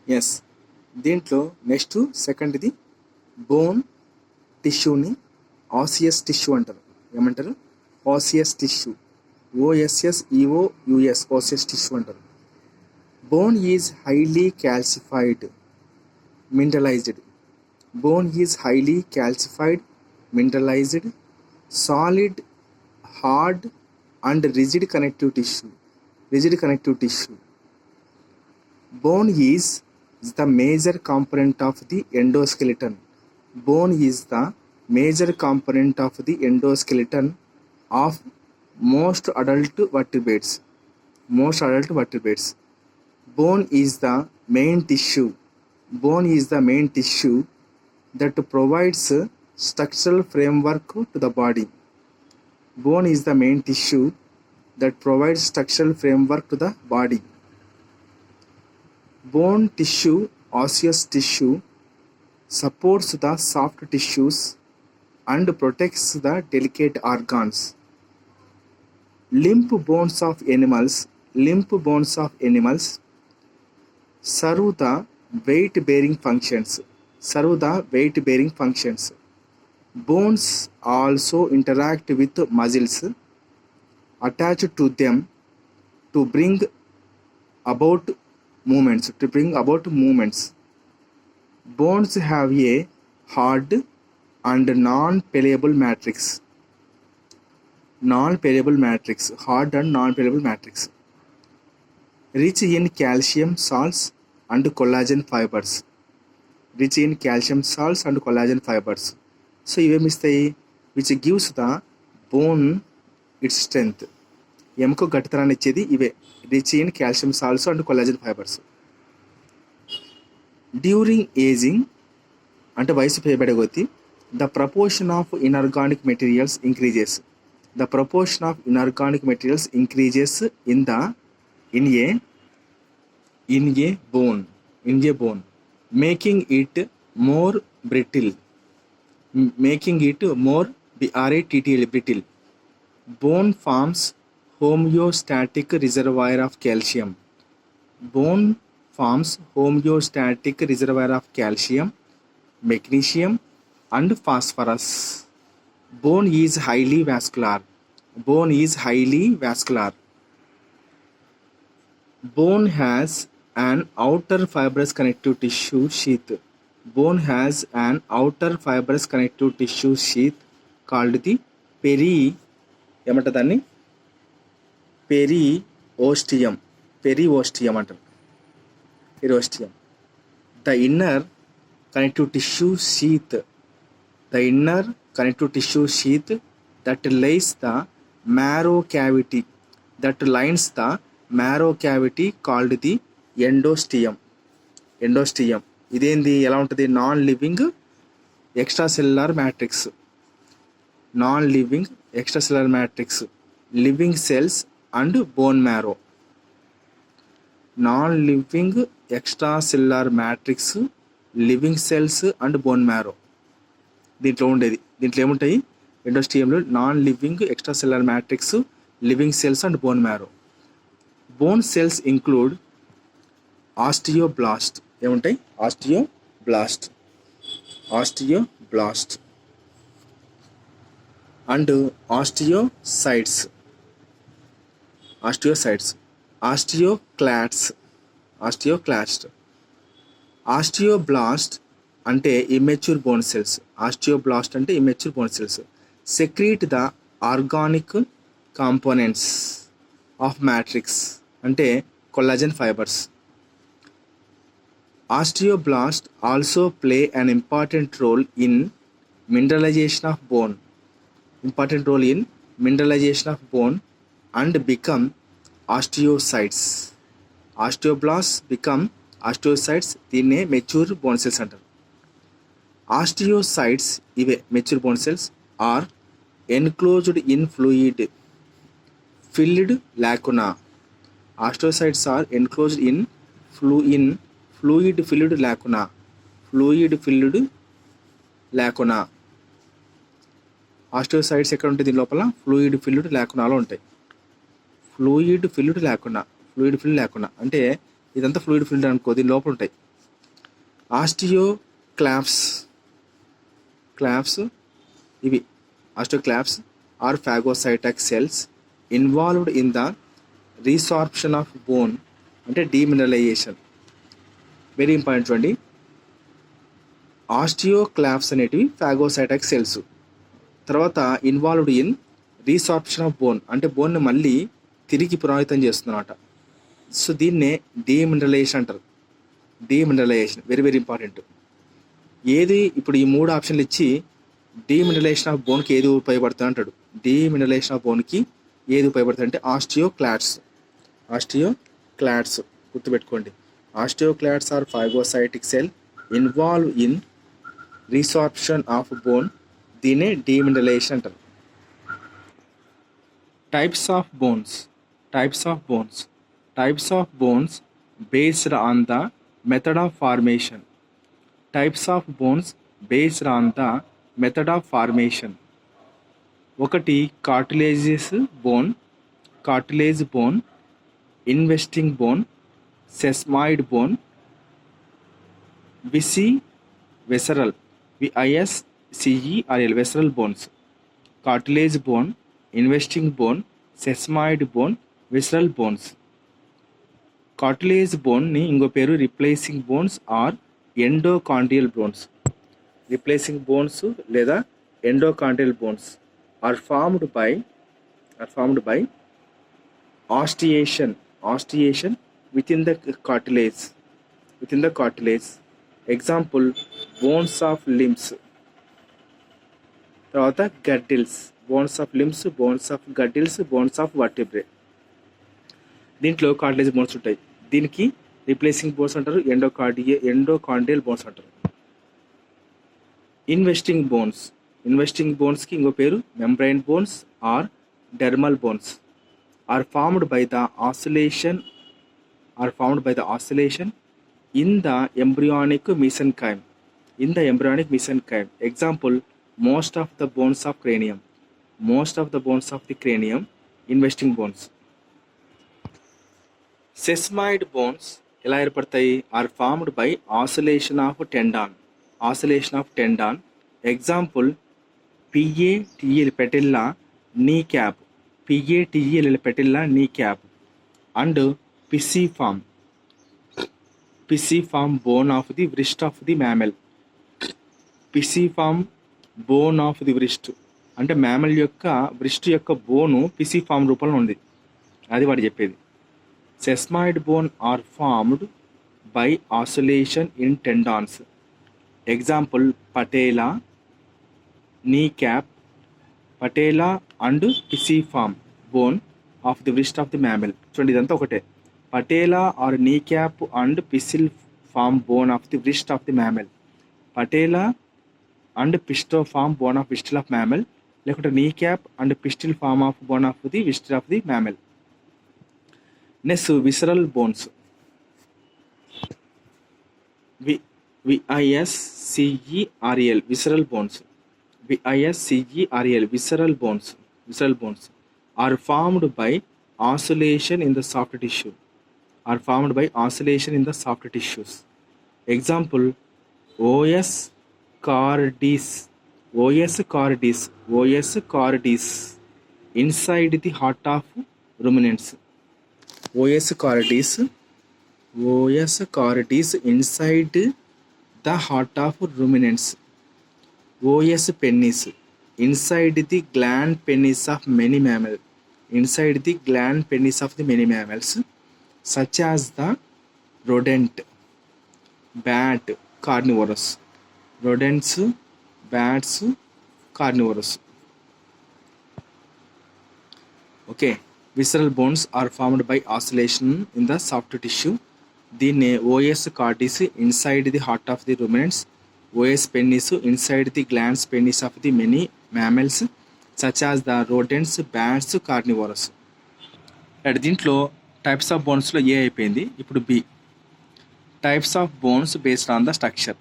Yes. దీంట్లో next సెకండ్ది bone టిష్యూని ఆసియస్ tissue అంటారు. ఏమంటారు? ఆసియస్ టిష్యూ. OSSEOUS ఆసియస్ టిష్యూ అంటారు. Bone is highly calcified mineralised. Bone is highly calcified mineralised solid hard and rigid connective tissue. Bone is the major component of the endoskeleton. Bone is the major component of the endoskeleton of most adult vertebrates. Bone is the main tissue. That provides structural framework to the body. Bone is the main tissue that provides structural framework to the body. Bone tissue, osseous tissue, supports the soft tissues and protects the delicate organs. Limp bones of animals serve the weight bearing functions. Bones also interact with muscles attached to them to bring about movements. Bones have a hard and non-permeable matrix. Rich in calcium salts and collagen fibers. So ఇవేమి ఇస్తాయి? which gives the bone its strength. ఎముక గట్టితనాన్ని ఇచ్చేది ఇవే, rich in calcium salts and collagen fibres. During ageing అంటే వయసు పెరగబడే కొద్దీ the proportion of inorganic materials increases in a bone making it more brittle. Bone forms homeostatic reservoir of calcium, magnesium and phosphorus. Bone is highly vascular. Bone has an outer fibrous connective tissue sheath. Called the periosteum అంటారు. The inner connective tissue sheath that lines the marrow cavity called the endosteum. ఇదేంది? ఎలా ఉంటుంది? Non living extracellular matrix, living cells and bone marrow. Non living extracellular matrix, living cells and bone marrow దీంట్లో ఏముంటాయి? ఎండోస్టియంలో non living extracellular matrix, living cells and bone marrow. Bone cells include osteoblast. ఏముంటాయి? Osteoblast and osteocytes, osteoclast. Osteoblast అంటే immature bone cells secrete the organic components of matrix అంటే collagen fibres. Osteoblasts also play an important role in mineralization of bone and become osteocytes. Osteoblasts become osteocytes. దీన్నే mature bone cells అంటారు. Osteocytes, ఇవే mature bone cells, are enclosed in fluid lacuna. Osteocytes are enclosed in fluid lacuna. Osteocytes ఎక్కడ ఉంటుంది? దీని లోపల fluid లాకునాలో ఉంటాయి. Fluid field lacuna అంటే ఇదంతా ఫ్లూయిడ్ అనుకో, దీని లోపల ఉంటాయి. ఆస్టియోక్లాప్స్ ఇవి osteoclasts are phagocytic cells involved in the resorption of bone అంటే డీమినరలైజేషన్. వెరీ ఇంపార్టెంట్ చూడండి. ఆస్టియోక్లాప్స్ అనేటివి ఫాగోసైటిక్ సెల్స్, తర్వాత involved in resorption of bone అంటే బోన్ని మళ్ళీ తిరిగి పునరావృతం చేస్తుందన్నమాట. సో దీన్నే డీమినరలైజేషన్ అంటారు. Demineralisation very very important. ఏది ఇప్పుడు ఈ 3 ఆప్షన్లు ఇచ్చి డీమినరలైజేషన్ ఆఫ్ బోన్కి ఏది ఉపయోగపడుతుంది అంటాడు. డీమినరలైజేషన్ ఆఫ్ బోన్కి ఏది ఉపయోగపడుతుంది అంటే ఆస్టియోక్లాట్స్ గుర్తుపెట్టుకోండి. Osteoclasts are phagocytic cell involve in resorption of bone, దీన్నే డీమినరలైజేషన్ అంటారు. Types of bones based on the method of formation. ఒకటి cartilage bone, investing bone, sesamoid bone, visceral visceral bones. Cartilage bone, investing bone, sesamoid bone, visceral bones. Cartilage బోన్ని ఇంకో పేరు replacing bones or endochondral bones. Replacing bones లేదా endochondral bones are formed by ossification within the cartilage. Example bones of limbs. తర్వాత గడ్డిల్స్, bones of limbs, bones of girdles, bones of vertebrae. దీంట్లో cartilage bones ఉంటాయి. దీనికి replacing bones అంటారు, ఎండోకాండ్రియల్ bones అంటారు. Investing బోన్స్కి ఇంకో పేరు membrane bones or dermal bones. Are formed by the oscillation in the embryonic mesenchyme. Example, most of the bones of the cranium, investing bones. Sesamoid bones ఎలా ఏర్పడతాయి? Are formed by oscillation of tendon. Example, PATL patella kneecap and pisiform bone of the wrist of the mammal. pisiform bone of the wrist అంటే mammal యొక్క wrist యొక్క బోను పిసిఫామ్ రూపంలో ఉంది, అది వాడు చెప్పేది. Sesamoid bone are formed by oscillation in tendons. Example, patella, kneecap, patella and pisiform bone of the wrist of the mammal. చూడండి ఇదంతా ఒకటే. పటేలా are kneecap and pisiform bone of the wrist of the mammal. Patella and pisiform bone of విస్టిల్ of mammal, లేకుంటే kneecap and pisiform of bone of the విస్టిల్ of the mammal. Next visceral bones. VISCERAL visceral bones. Visceral bones are formed by oscillation in the soft tissues. Example, os cordis inside the heart of ruminants. os cordis inside the heart of ruminants. os penis inside the gland penis of many mammals, such as the rodent, bat, carnivorous. Rodents, bats, carnivorous. Okay, visceral bones are formed by oscillation in the soft tissue. దీన్ని os cordis inside the heart of the ruminants, os penis inside the glands penis of the many mammals, such as the rodents, bats, carnivorous. దీంట్లో types of బోన్స్లో A అయిపోయింది, ఇప్పుడు B. Types of bones based on the structure.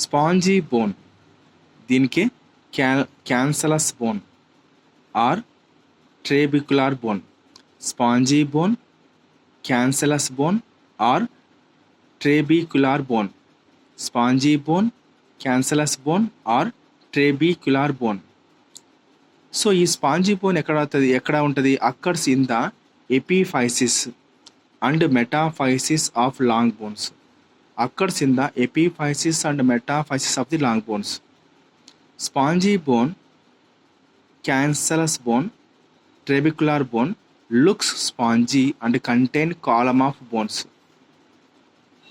Spongy bone, దీనికి cancellous bone or trabecular bone. Spongy bone, cancellous bone, or trabecular bone. Spongy bone, cancellous bone or trabecular bone. So ఈ spongy bone ఎక్కడ ఉంటుంది? Occurs in the epiphysis and metaphysis of long bones. Occurs in the epiphysis and metaphysis of the long bones. Spongy bone, cancellous bone, trabecular bone looks spongy and contain column of bones.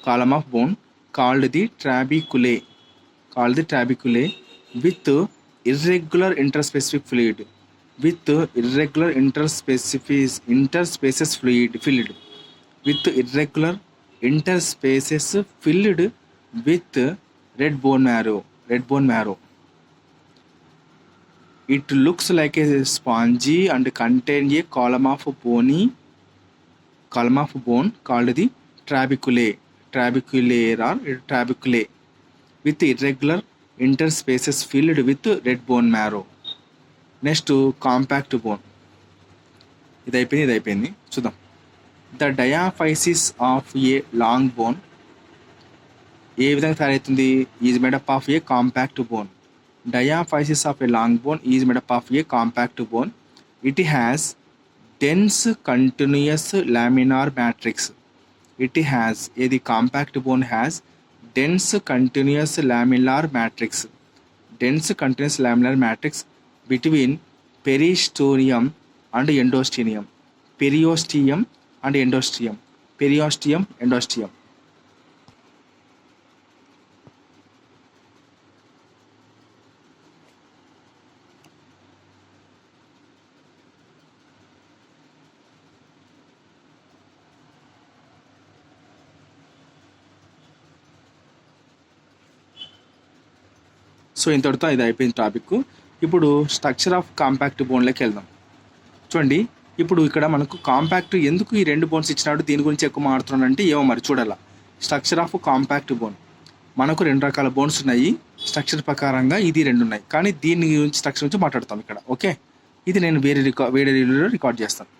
Column of bone called the trabeculae. With irregular interspecific fluid. With irregular interspaces fluid. With irregular interspaces filled with red bone marrow. It looks like a spongy and contain a column of bone called the trabeculae or trabeculae with irregular interspaces filled with red bone marrow. Next, compact bone. ఇది అయిపోయింది చూద్దాం. The diaphysis of a long bone ఏ విధంగా తయారవుతుంది? Is made up of A compact bone. Diaphysis of a long bone is made up of a compact bone. It has dense continuous laminar matrix. The compact bone has dense continuous laminar matrix. Dense continuous laminar matrix between periosteum and endosteum. Periosteum and endosteum. Endosteum. So ఇంతటితో ఇది అయిపోయింది topic. ఇప్పుడు structure of compact బోన్లోకి వెళ్దాం. చూడండి, ఇప్పుడు ఇక్కడ మనకు compact ఎందుకు ఈ 2 బోన్స్ ఇచ్చినాడు, దీని గురించి ఎక్కువ మాట్లాడుతున్నాను అంటే ఏమో మరి చూడాలా. స్ట్రక్చర్ ఆఫ్ కాంపాక్ట్ బోన్ మనకు 2 రకాల బోన్స్ ఉన్నాయి. స్ట్రక్చర్ ప్రకారంగా ఇది 2 ఉన్నాయి, కానీ దీని గురించి స్ట్రక్చర్ గురించి మాట్లాడతాం ఇక్కడ. ఓకే, ఇది నేను వేరే వీడియోలో రికార్డ్ చేస్తాను.